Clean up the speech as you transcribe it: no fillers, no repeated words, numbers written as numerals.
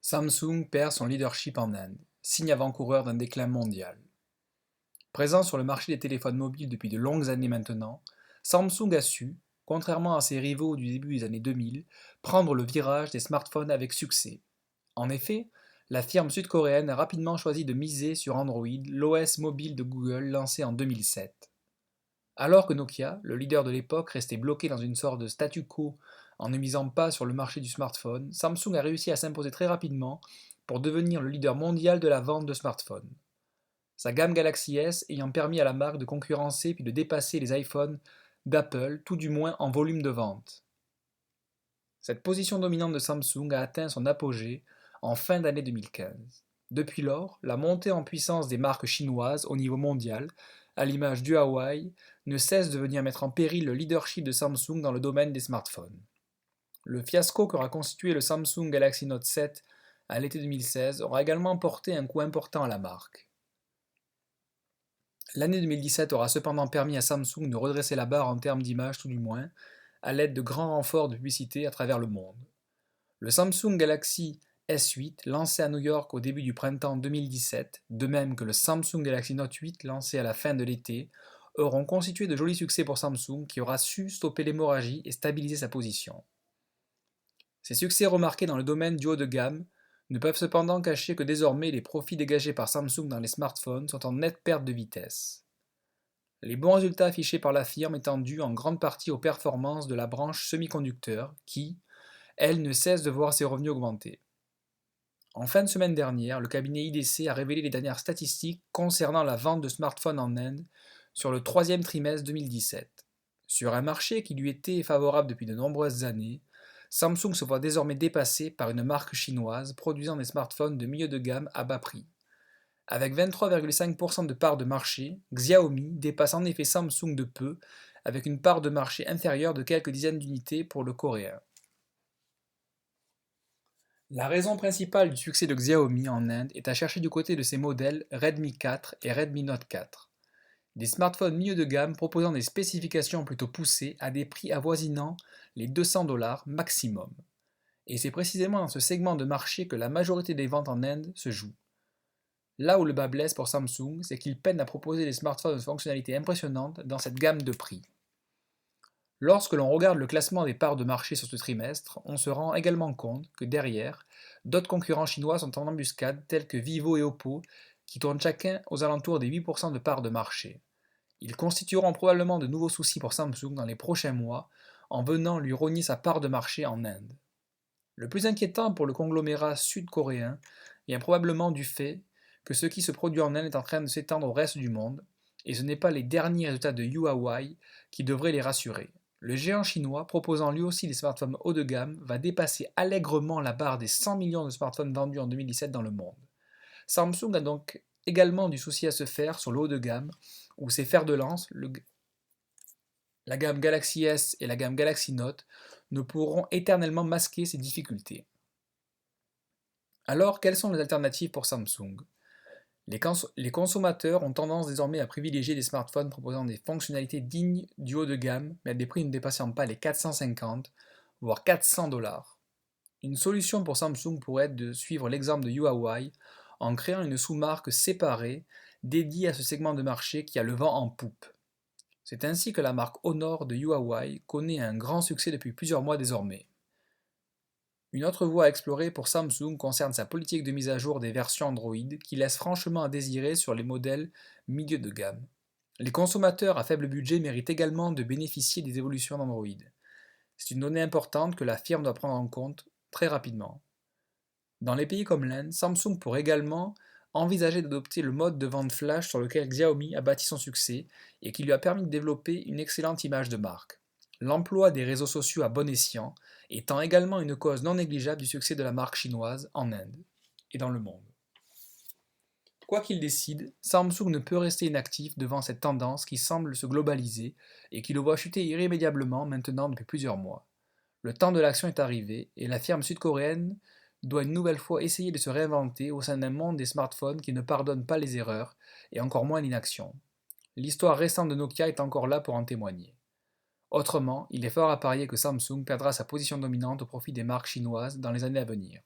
Samsung perd son leadership en Inde, signe avant-coureur d'un déclin mondial. Présent sur le marché des téléphones mobiles depuis de longues années maintenant, Samsung a su, contrairement à ses rivaux du début des années 2000, prendre le virage des smartphones avec succès. En effet, la firme sud-coréenne a rapidement choisi de miser sur Android, l'OS mobile de Google lancé en 2007. Alors que Nokia, le leader de l'époque, restait bloqué dans une sorte de statu quo en ne misant pas sur le marché du smartphone, Samsung a réussi à s'imposer très rapidement pour devenir le leader mondial de la vente de smartphones. Sa gamme Galaxy S ayant permis à la marque de concurrencer puis de dépasser les iPhones d'Apple, tout du moins en volume de vente. Cette position dominante de Samsung a atteint son apogée en fin d'année 2015. Depuis lors, la montée en puissance des marques chinoises au niveau mondial, à l'image du Huawei, ne cesse de venir mettre en péril le leadership de Samsung dans le domaine des smartphones. Le fiasco qu'aura constitué le Samsung Galaxy Note 7 à l'été 2016 aura également porté un coup important à la marque. L'année 2017 aura cependant permis à Samsung de redresser la barre en termes d'image tout du moins, à l'aide de grands renforts de publicité à travers le monde. Le Samsung Galaxy S8, lancé à New York au début du printemps 2017, de même que le Samsung Galaxy Note 8, lancé à la fin de l'été, auront constitué de jolis succès pour Samsung qui aura su stopper l'hémorragie et stabiliser sa position. Ces succès remarqués dans le domaine du haut de gamme ne peuvent cependant cacher que désormais les profits dégagés par Samsung dans les smartphones sont en nette perte de vitesse. Les bons résultats affichés par la firme étant dus en grande partie aux performances de la branche semi-conducteurs qui, elle, ne cesse de voir ses revenus augmenter. En fin de semaine dernière, le cabinet IDC a révélé les dernières statistiques concernant la vente de smartphones en Inde sur le troisième trimestre 2017. Sur un marché qui lui était favorable depuis de nombreuses années, Samsung se voit désormais dépassé par une marque chinoise produisant des smartphones de milieu de gamme à bas prix. Avec 23,5% de part de marché, Xiaomi dépasse en effet Samsung de peu, avec une part de marché inférieure de quelques dizaines d'unités pour le coréen. La raison principale du succès de Xiaomi en Inde est à chercher du côté de ses modèles Redmi 4 et Redmi Note 4. Des smartphones milieu de gamme proposant des spécifications plutôt poussées à des prix avoisinant les 200$ maximum. Et c'est précisément dans ce segment de marché que la majorité des ventes en Inde se joue. Là où le bas blesse pour Samsung, c'est qu'il peine à proposer des smartphones de fonctionnalités impressionnantes dans cette gamme de prix. Lorsque l'on regarde le classement des parts de marché sur ce trimestre, on se rend également compte que derrière, d'autres concurrents chinois sont en embuscade tels que Vivo et Oppo, qui tournent chacun aux alentours des 8% de parts de marché. Ils constitueront probablement de nouveaux soucis pour Samsung dans les prochains mois en venant lui rogner sa part de marché en Inde. Le plus inquiétant pour le conglomérat sud-coréen vient probablement du fait que ce qui se produit en Inde est en train de s'étendre au reste du monde, et ce n'est pas les derniers résultats de Huawei qui devraient les rassurer. Le géant chinois, proposant lui aussi des smartphones haut de gamme, va dépasser allègrement la barre des 100 millions de smartphones vendus en 2017 dans le monde. Samsung a donc également du souci à se faire sur le haut de gamme, où ses fers de lance, la gamme Galaxy S et la gamme Galaxy Note, ne pourront éternellement masquer ces difficultés. Alors, quelles sont les alternatives pour Samsung? Les consommateurs ont tendance désormais à privilégier des smartphones proposant des fonctionnalités dignes du haut de gamme, mais à des prix ne dépassant pas les 450, voire 400$. Une solution pour Samsung pourrait être de suivre l'exemple de Huawei en créant une sous-marque séparée dédiée à ce segment de marché qui a le vent en poupe. C'est ainsi que la marque Honor de Huawei connaît un grand succès depuis plusieurs mois désormais. Une autre voie à explorer pour Samsung concerne sa politique de mise à jour des versions Android qui laisse franchement à désirer sur les modèles milieu de gamme. Les consommateurs à faible budget méritent également de bénéficier des évolutions d'Android. C'est une donnée importante que la firme doit prendre en compte très rapidement. Dans les pays comme l'Inde, Samsung pourrait également envisager d'adopter le mode de vente flash sur lequel Xiaomi a bâti son succès et qui lui a permis de développer une excellente image de marque. L'emploi des réseaux sociaux à bon escient étant également une cause non négligeable du succès de la marque chinoise en Inde et dans le monde. Quoi qu'il décide, Samsung ne peut rester inactif devant cette tendance qui semble se globaliser et qui le voit chuter irrémédiablement maintenant depuis plusieurs mois. Le temps de l'action est arrivé et la firme sud-coréenne doit une nouvelle fois essayer de se réinventer au sein d'un monde des smartphones qui ne pardonne pas les erreurs et encore moins l'inaction. L'histoire récente de Nokia est encore là pour en témoigner. Autrement, il est fort à parier que Samsung perdra sa position dominante au profit des marques chinoises dans les années à venir.